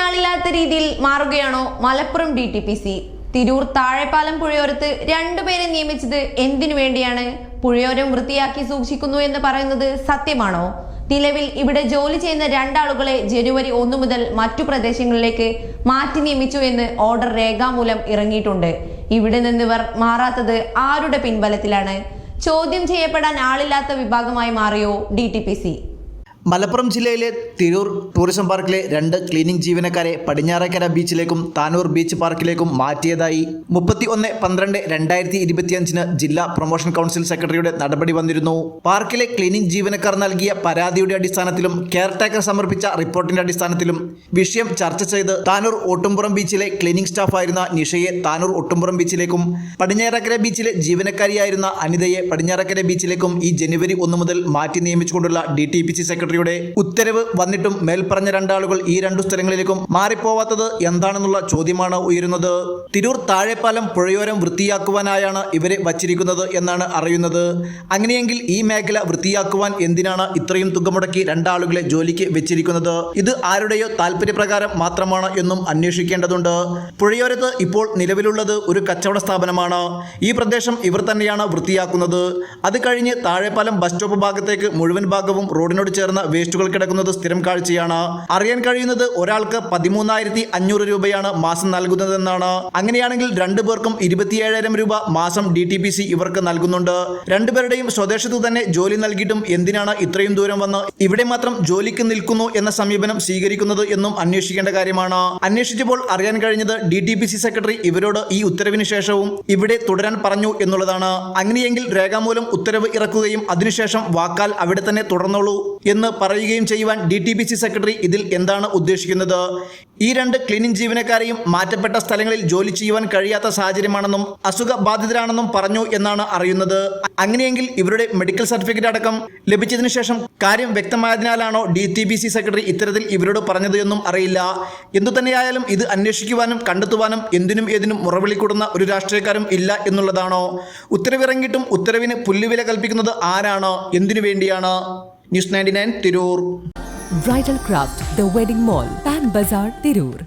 ആളില്ലാത്ത രീതിയിൽ മാറുകയാണോ മലപ്പുറം DTPC? തിരൂർ താഴെപ്പാലം പുഴയോരത്ത് രണ്ടുപേരെ നിയമിച്ചത് എന്തിനു വേണ്ടിയാണ്? പുഴയോരം വൃത്തിയാക്കി സൂക്ഷിക്കുന്നു എന്ന് പറയുന്നത് സത്യമാണോ? നിലവിൽ ഇവിടെ ജോലി ചെയ്യുന്ന രണ്ടാളുകളെ ജനുവരി 1 മുതൽ മറ്റു പ്രദേശങ്ങളിലേക്ക് മാറ്റി നിയമിച്ചു എന്ന് ഓർഡർ രേഖാമൂലം ഇറങ്ങിയിട്ടുണ്ട്. ഇവിടെ നിന്നിവർ മാറാത്തത് ആരുടെ പിൻബലത്തിലാണ്? ചോദ്യം ചെയ്യപ്പെടാൻ ആളില്ലാത്ത വിഭാഗമായി മാറിയോ DTPC? മലപ്പുറം ജില്ലയിലെ തിരൂർ ടൂറിസം പാർക്കിലെ 2 ക്ലീനിംഗ് ജീവനക്കാരെ പടിഞ്ഞാറേക്കര ബീച്ചിലേക്കും താനൂർ ബീച്ച് പാർക്കിലേക്കും മാറ്റിയതായി 31/12/2025 ജില്ലാ പ്രൊമോഷൻ കൗൺസിൽ സെക്രട്ടറിയുടെ നടപടി വന്നിരുന്നു. പാർക്കിലെ ക്ലീനിംഗ് ജീവനക്കാർ നൽകിയ പരാതിയുടെ അടിസ്ഥാനത്തിലും കെയർടേക്കർ സമർപ്പിച്ച റിപ്പോർട്ടിന്റെ അടിസ്ഥാനത്തിലും വിഷയം ചർച്ച ചെയ്ത് താനൂർ ഓട്ടുംപുറം ബീച്ചിലെ ക്ലീനിംഗ് സ്റ്റാഫായിരുന്ന നിഷയെ താനൂർ ഓട്ടുംപുറം ബീച്ചിലേക്കും പടിഞ്ഞാറേക്കര ബീച്ചിലെ ജീവനക്കാരിയായിരുന്ന അനിതയെ പടിഞ്ഞാറേക്കര ബീച്ചിലേക്കും ഈ ജനുവരി 1 മുതൽ മാറ്റി നിയമിച്ചുകൊണ്ടുള്ള DTPC സെക്രട്ടറി ഉത്തരവ് വന്നിട്ടും മേൽപ്പറഞ്ഞ രണ്ടാളുകൾ ഈ 2 സ്ഥലങ്ങളിലേക്കും മാറിപ്പോവാത്തത് എന്താണെന്നുള്ള ചോദ്യമാണ് ഉയരുന്നത്. തിരൂർ താഴെപ്പാലം പുഴയോരം വൃത്തിയാക്കുവാനായാണ് ഇവരെ വച്ചിരിക്കുന്നത് എന്നാണ് അറിയുന്നത്. അങ്ങനെയെങ്കിൽ ഈ മേഖല വൃത്തിയാക്കുവാൻ എന്തിനാണ് ഇത്രയും തുക മുടക്കി 2 ആളുകളെ ജോലിക്ക് വെച്ചിരിക്കുന്നത്? ഇത് ആരുടെയോ താല്പര്യപ്രകാരം മാത്രമാണ് എന്നും അന്വേഷിക്കേണ്ടതുണ്ട്. പുഴയോരത്ത് ഇപ്പോൾ നിലവിലുള്ളത് ഒരു കച്ചവട സ്ഥാപനമാണ്. ഈ പ്രദേശം ഇവർ തന്നെയാണ് വൃത്തിയാക്കുന്നത്. അത് കഴിഞ്ഞ് താഴെപ്പാലം ബസ് സ്റ്റോപ്പ് ഭാഗത്തേക്ക് മുഴുവൻ ഭാഗവും റോഡിനോട് ചേർന്ന വേസ്റ്റുകൾ കിടക്കുന്നത് സ്ഥിരം കാഴ്ചയാണ്. അറിയാൻ കഴിയുന്നത് ഒരാൾക്ക് 13,500 രൂപയാണ് മാസം നൽകുന്നതെന്നാണ്. അങ്ങനെയാണെങ്കിൽ 2 പേർക്കും 27,000 രൂപ മാസം DTPC ഇവർക്ക് നൽകുന്നുണ്ട്. 2 പേരുടെയും സ്വദേശത്ത് തന്നെ ജോലി നൽകിയിട്ടും എന്തിനാണ് ഇത്രയും ദൂരം വന്ന് ഇവിടെ മാത്രം ജോലിക്ക് നിൽക്കുന്നു എന്ന സമീപനം സ്വീകരിക്കുന്നത് എന്നും അന്വേഷിക്കേണ്ട കാര്യമാണ്. അന്വേഷിച്ചപ്പോൾ അറിയാൻ കഴിഞ്ഞത് DTPC സെക്രട്ടറി ഇവരോട് ഈ ഉത്തരവിന് ശേഷവും ഇവിടെ തുടരാൻ പറഞ്ഞു എന്നുള്ളതാണ്. അങ്ങനെയെങ്കിൽ രേഖാമൂലം ഉത്തരവ് ഇറക്കുകയും അതിനുശേഷം വാക്കാൽ അവിടെ തന്നെ തുടർന്നോളൂ എന്ന് പറയുകയും ചെയ്യുവാൻ DTPC സെക്രട്ടറി ഇതിൽ എന്താണ് ഉദ്ദേശിക്കുന്നത്? ഈ 2 ക്ലീനിംഗ് ജീവനക്കാരെയും മാറ്റപ്പെട്ട സ്ഥലങ്ങളിൽ ജോലി ചെയ്യുവാൻ കഴിയാത്ത സാഹചര്യമാണെന്നും അസുഖബാധിതരാണെന്നും പറഞ്ഞു എന്നാണ് അറിയുന്നത്. അങ്ങനെയെങ്കിൽ ഇവരുടെ മെഡിക്കൽ സർട്ടിഫിക്കറ്റ് അടക്കം ലഭിച്ചതിനു ശേഷം കാര്യം വ്യക്തമായതിനാലാണോ DTPC സെക്രട്ടറി ഇത്തരത്തിൽ ഇവരോട് പറഞ്ഞത് എന്നും അറിയില്ല. എന്തുതന്നെയായാലും ഇത് അന്വേഷിക്കുവാനും കണ്ടെത്തുവാനും എന്തിനും ഏതിനും മുറവിളിക്കൂടുന്ന ഒരു രാഷ്ട്രീയക്കാരും ഇല്ല എന്നുള്ളതാണോ? ഉത്തരവിറങ്ങിയിട്ടും ഉത്തരവിന് പുല്ലുവില കൽപ്പിക്കുന്നത് ആരാണ്? എന്തിനു വേണ്ടിയാണ്? News 99 Tirur. Bridal Craft, The Wedding Mall, Pan Bazaar, Tirur.